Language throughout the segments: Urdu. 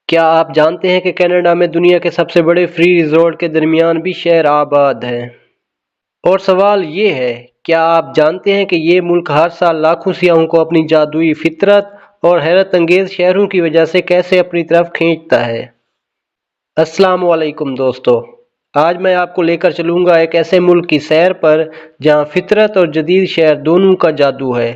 کیا آپ جانتے ہیں کہ کینیڈا میں دنیا کے سب سے بڑے فری ریزورٹ کے درمیان بھی شہر آباد ہیں؟ اور سوال یہ ہے، کیا آپ جانتے ہیں کہ یہ ملک ہر سال لاکھوں سیاحوں کو اپنی جادوئی فطرت اور حیرت انگیز شہروں کی وجہ سے کیسے اپنی طرف کھینچتا ہے؟ السلام علیکم دوستو، آج میں آپ کو لے کر چلوں گا ایک ایسے ملک کی سیر پر جہاں فطرت اور جدید شہر دونوں کا جادو ہے۔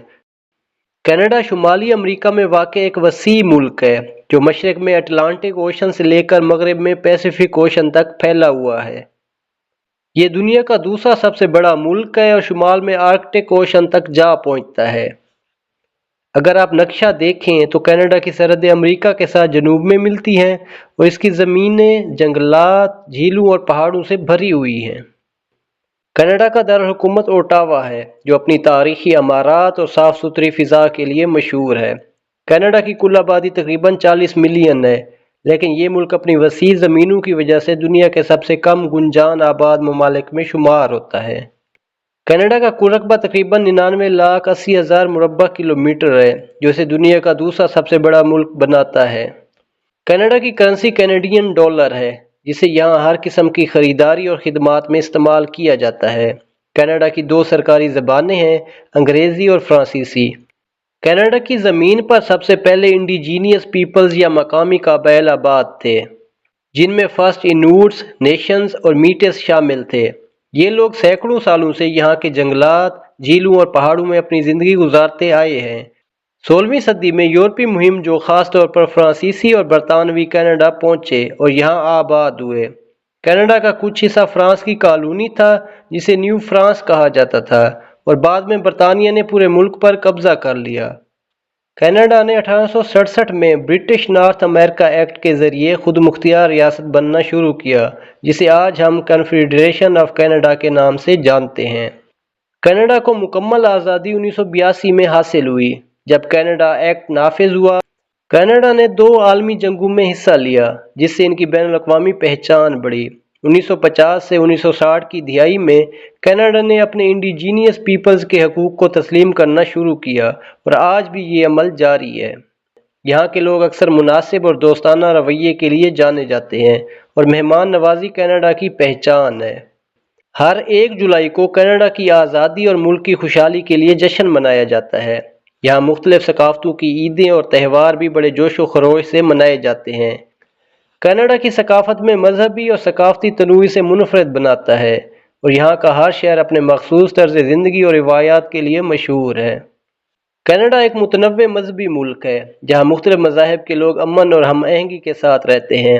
کینیڈا شمالی امریکہ میں واقع ایک وسیع ملک ہے جو مشرق میں اٹلانٹک اوشن سے لے کر مغرب میں پیسیفک اوشن تک پھیلا ہوا ہے۔ یہ دنیا کا دوسرا سب سے بڑا ملک ہے اور شمال میں آرکٹک اوشن تک جا پہنچتا ہے۔ اگر آپ نقشہ دیکھیں تو کینیڈا کی سرحدیں امریکہ کے ساتھ جنوب میں ملتی ہیں اور اس کی زمینیں جنگلات، جھیلوں اور پہاڑوں سے بھری ہوئی ہیں۔ کینیڈا کا دارالحکومت اوٹاوا ہے جو اپنی تاریخی عمارات اور صاف ستھری فضا کے لیے مشہور ہے۔ کینیڈا کی کل آبادی تقریباً 40 ملین ہے، لیکن یہ ملک اپنی وسیع زمینوں کی وجہ سے دنیا کے سب سے کم گنجان آباد ممالک میں شمار ہوتا ہے۔ کینیڈا کا کل رقبہ تقریباً 99,80,000 مربع کلومیٹر ہے، جو اسے دنیا کا دوسرا سب سے بڑا ملک بناتا ہے۔ کینیڈا کی کرنسی کینیڈین ڈالر ہے، جسے یہاں ہر قسم کی خریداری اور خدمات میں استعمال کیا جاتا ہے۔ کینیڈا کی دو سرکاری زبانیں ہیں، انگریزی اور فرانسیسی۔ کینیڈا کی زمین پر سب سے پہلے انڈیجینیس پیپلز یا مقامی قبائل آباد تھے، جن میں فرسٹ انوٹس نیشنز اور میٹس شامل تھے۔ یہ لوگ سینکڑوں سالوں سے یہاں کے جنگلات، جھیلوں اور پہاڑوں میں اپنی زندگی گزارتے آئے ہیں۔ 16ویں صدی میں یورپی مہم جو خاص طور پر فرانسیسی اور برطانوی کینیڈا پہنچے اور یہاں آباد ہوئے۔ کینیڈا کا کچھ حصہ فرانس کی کالونی تھا جسے نیو فرانس کہا جاتا تھا، اور بعد میں برطانیہ نے پورے ملک پر قبضہ کر لیا۔ کینیڈا نے 1867 میں برٹش نارتھ امریکہ ایکٹ کے ذریعے خود مختار ریاست بننا شروع کیا، جسے آج ہم کنفیڈریشن آف کینیڈا کے نام سے جانتے ہیں۔ کینیڈا کو مکمل آزادی 1982 میں حاصل ہوئی، جب کینیڈا ایکٹ نافذ ہوا۔ کینیڈا نے 2 عالمی جنگوں میں حصہ لیا، جس سے ان کی بین الاقوامی پہچان بڑھی۔ 1950 سے 1960 کی دہائی میں کینیڈا نے اپنے انڈیجینیس پیپلز کے حقوق کو تسلیم کرنا شروع کیا، اور آج بھی یہ عمل جاری ہے۔ یہاں کے لوگ اکثر مناسب اور دوستانہ رویے کے لیے جانے جاتے ہیں، اور مہمان نوازی کینیڈا کی پہچان ہے۔ ہر 1 جولائی کو کینیڈا کی آزادی اور ملک کی خوشحالی کے لیے جشن منایا جاتا ہے۔ یہاں مختلف ثقافتوں کی عیدیں اور تہوار بھی بڑے جوش و خروش سے منائے جاتے ہیں۔ کینیڈا کی ثقافت میں مذہبی اور ثقافتی تنوع سے منفرد بناتا ہے، اور یہاں کا ہر شہر اپنے مخصوص طرز زندگی اور روایات کے لیے مشہور ہے۔ کینیڈا ایک متنوع مذہبی ملک ہے جہاں مختلف مذاہب کے لوگ امن اور ہم آہنگی کے ساتھ رہتے ہیں۔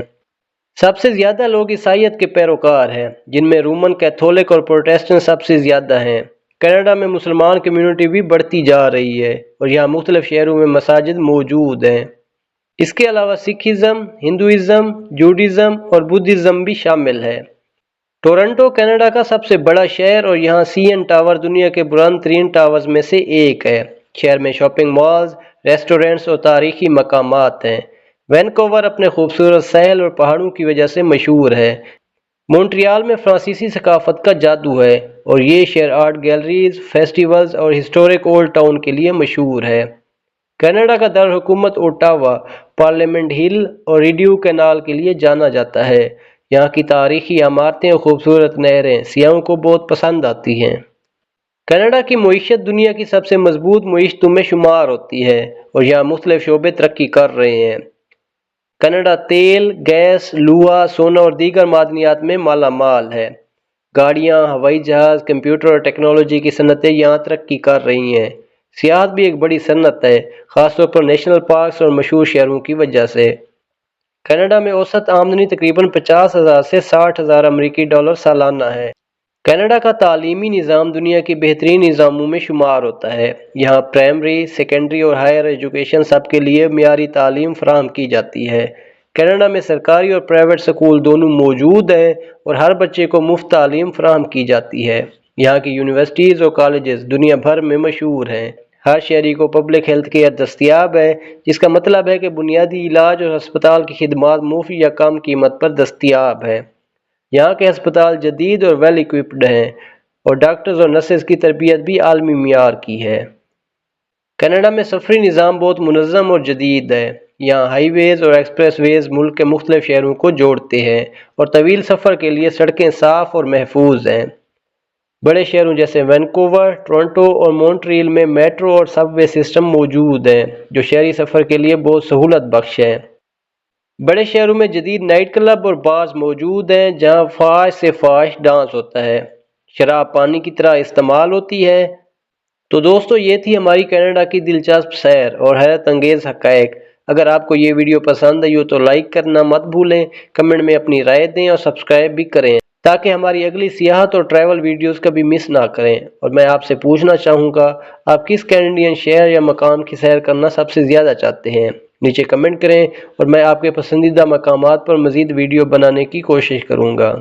سب سے زیادہ لوگ عیسائیت کے پیروکار ہیں، جن میں رومن کیتھولک اور پروٹسٹنٹ سب سے زیادہ ہیں۔ کینیڈا میں مسلمان کمیونٹی بھی بڑھتی جا رہی ہے، اور یہاں مختلف شہروں میں مساجد موجود ہیں۔ اس کے علاوہ سکھزم، ہندوازم، جوڈازم اور بدھزم بھی شامل ہے۔ ٹورنٹو کینیڈا کا سب سے بڑا شہر اور یہاں سی این ٹاور دنیا کے بلند ترین ٹاورز میں سے ایک ہے۔ شہر میں شاپنگ مالز، ریسٹورنٹس اور تاریخی مقامات ہیں۔ وینکوور اپنے خوبصورت ساحل اور پہاڑوں کی وجہ سے مشہور ہے۔ مونٹریال میں فرانسیسی ثقافت کا جادو ہے، اور یہ شہر آرٹ گیلریز، فیسٹیولز اور ہسٹورک اولڈ ٹاؤن کے لیے مشہور ہے۔ کینیڈا کا دارالحکومت اوٹاوا پارلیمنٹ ہل اور ریڈیو کینال کے لیے جانا جاتا ہے۔ یہاں کی تاریخی عمارتیں اور خوبصورت نہریں سیاحوں کو بہت پسند آتی ہیں۔ کینیڈا کی معیشت دنیا کی سب سے مضبوط معیشتوں میں شمار ہوتی ہے، اور یہاں مختلف شعبے ترقی کر رہے ہیں۔ کینیڈا تیل، گیس، لوہا، سونا اور دیگر معدنیات میں مالا مال ہے۔ گاڑیاں، ہوائی جہاز، کمپیوٹر اور ٹیکنالوجی کی صنعتیں یہاں ترقی کر رہی ہیں۔ سیاحت بھی ایک بڑی صنعت ہے، خاص طور پر نیشنل پارکس اور مشہور شہروں کی وجہ سے۔ کینیڈا میں اوسط آمدنی تقریباً 50,000 سے 60,000 امریکی ڈالر سالانہ ہے۔ کینیڈا کا تعلیمی نظام دنیا کے بہترین نظاموں میں شمار ہوتا ہے۔ یہاں پرائمری، سیکنڈری اور ہائر ایجوکیشن سب کے لیے معیاری تعلیم فراہم کی جاتی ہے۔ کینیڈا میں سرکاری اور پرائیویٹ سکول دونوں موجود ہیں، اور ہر بچے کو مفت تعلیم فراہم کی جاتی ہے۔ یہاں کی یونیورسٹیز اور کالجز دنیا بھر میں مشہور ہیں۔ ہر شہری کو پبلک ہیلتھ کیئر دستیاب ہے، جس کا مطلب ہے کہ بنیادی علاج اور ہسپتال کی خدمات مفت یا کم قیمت پر دستیاب ہیں۔ یہاں کے ہسپتال جدید اور ویل ایکوپڈ ہیں، اور ڈاکٹرز اور نرسز کی تربیت بھی عالمی معیار کی ہے۔ کینیڈا میں سفری نظام بہت منظم اور جدید ہے۔ یہاں ہائی ویز اور ایکسپریس ویز ملک کے مختلف شہروں کو جوڑتے ہیں اور طویل سفر کے لیے سڑکیں صاف اور محفوظ ہیں۔ بڑے شہروں جیسے وینکوور، ٹورنٹو اور مونٹریل میں میٹرو اور سب وے سسٹم موجود ہیں جو شہری سفر کے لیے بہت سہولت بخش ہیں۔ بڑے شہروں میں جدید نائٹ کلب اور بارز موجود ہیں جہاں فاش سے فاش ڈانس ہوتا ہے، شراب پانی کی طرح استعمال ہوتی ہے۔ تو دوستو، یہ تھی ہماری کینیڈا کی دلچسپ سیر اور حیرت انگیز حقائق۔ اگر آپ کو یہ ویڈیو پسند آئی ہو تو لائک کرنا مت بھولیں، کمنٹ میں اپنی رائے دیں اور سبسکرائب بھی کریں تاکہ ہماری اگلی سیاحت اور ٹریول ویڈیوز کبھی مس نہ کریں۔ اور میں آپ سے پوچھنا چاہوں گا، آپ کس کینیڈین شہر یا مقام کی سیر کرنا سب سے زیادہ چاہتے ہیں؟ نیچے کمنٹ کریں اور میں آپ کے پسندیدہ مقامات پر مزید ویڈیو بنانے کی کوشش کروں گا۔